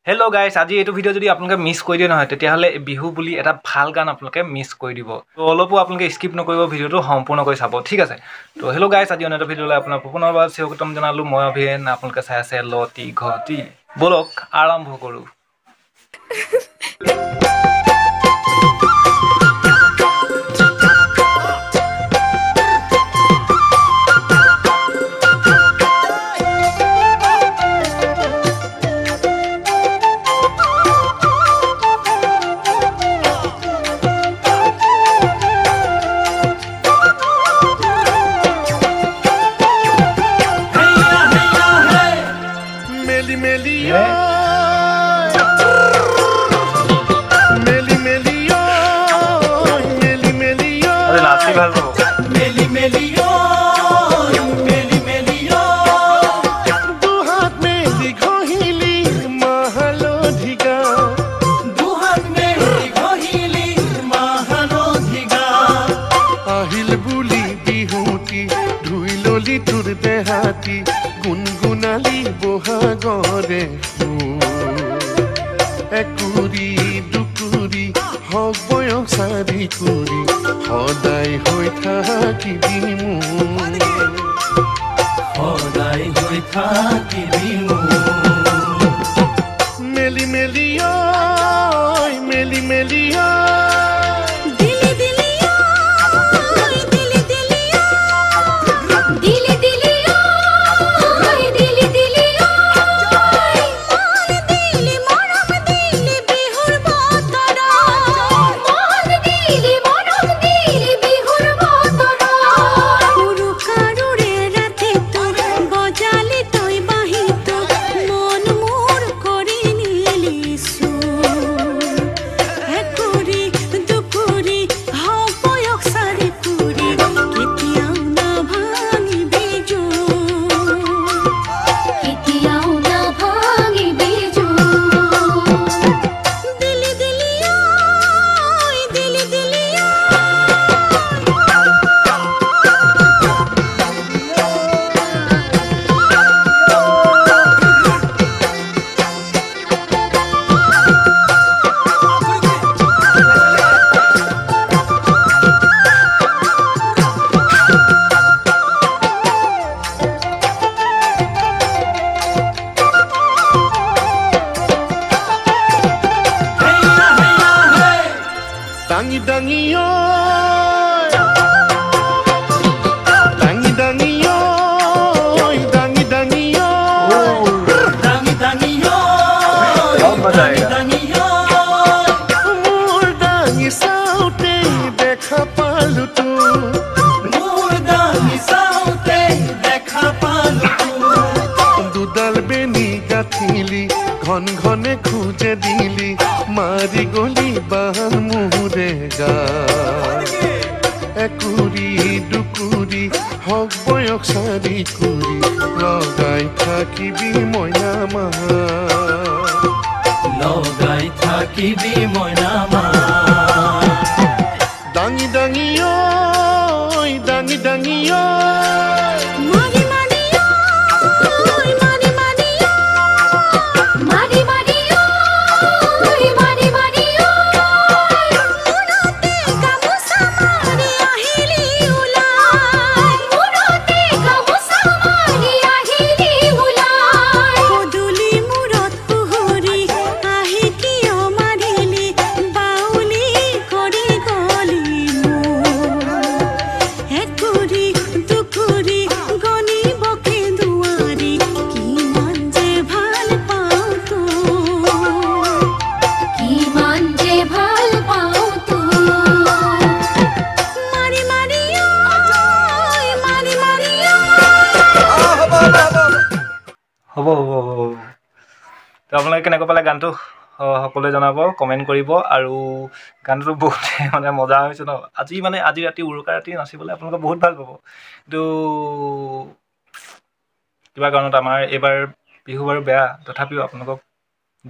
Hello' গাইছ, আজি এইটো ভিডিঅ' যদি আপোনালোকে মিছ কৰি দিয়ে নহয় তেতিয়াহ'লে বিহু বুলি এটা ভাল গান আপোনালোকে মিছ কৰি দিব। তো অলপো আপোনালোকে স্কিপ নকৰিব, ভিডিঅ'টো সম্পূৰ্ণকৈ চাব, ঠিক আছে। তো হেল্ল' গাইছ, আজি অন্য এটা ভিডিঅ'লৈ আপোনাৰ পুনৰবাৰ স্বাগতম জনালোঁ। মই অভিয়েন, আপোনালোকে চাই আছে লতি ঘটি। ব'লক আৰম্ভ কৰোঁ। দেহাতি গুণগুণালী বহাগৰে একুৰি দুকুৰি হওক বয়স চাৰি কুৰি সদায় হৈ থাকিবি মোৰ, সদায় হৈ থাকিবি মোৰ। মেলি মেলি মেলি মেলি Dangi dangi oi, dangi dangi oi, dangi dangi oi, dangi dangi oi, dangi oi. Mur dangi saute dekha palu tu, mur dangi saute dekha palu tu. Dudal beni gathili, ঘন ঘনে খুঁজে দিলি মারি গলি বাহান মুহুরে গা একুরি দুকুরি হক বয়স চাৰি কুৰি লগাই থাকিবি মইনা মাহা, লগাই থাকিবি মইনা মাহা। দাঙি দাঙি ঐ দাঙি দাঙি ঐ হ'ব হ'ব হ'ব। তো আপোনালোকে কেনেকৈ পালে গানটো সকলোৱে জনাব, কমেণ্ট কৰিব। আৰু গানটো বহুতে মানে মজা হৈছে ন। আজি ৰাতি উৰুকা ৰাতি নাচিবলৈ আপোনালোকে বহুত ভাল পাব। কিন্তু কিবা কাৰণত আমাৰ এইবাৰ বিহু বাৰু বেয়া, তথাপিও আপোনালোকক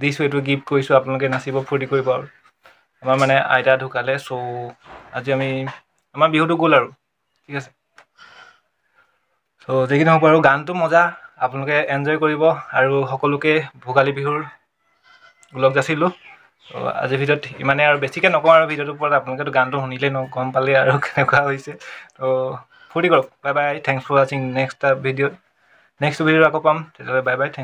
দিছোঁ, এইটো গিফ্ট কৰিছোঁ, আপোনালোকে নাচিব ফূৰ্তি কৰিব। আৰু আমাৰ মানে আইতা ঢুকালে, চ' আজি আমাৰ বিহুটো গ'ল আৰু, ঠিক আছে। চ' যি কি নহওক বাৰু গানটো মজা, আপোনালোকে এনজয় কৰিব। আৰু সকলোকে ভোগালী বিহুৰ ওলগ যাচিলোঁ তো আজিৰ ভিডিঅ'ত ইমানে আৰু বেছিকৈ নকওঁ আৰু ভিডিঅ'টোৰ ওপৰত আপোনালোকেতো গানটো শুনিলেই গম পালে আৰু কেনেকুৱা হৈছে তো ফূৰ্তি কৰক বাই বাই থেংকছ ফৰ ৱাচিং নেক্সট ভিডিঅ'ত আকৌ পাম তেতিয়াহ'লে বাই বাই থেংকছ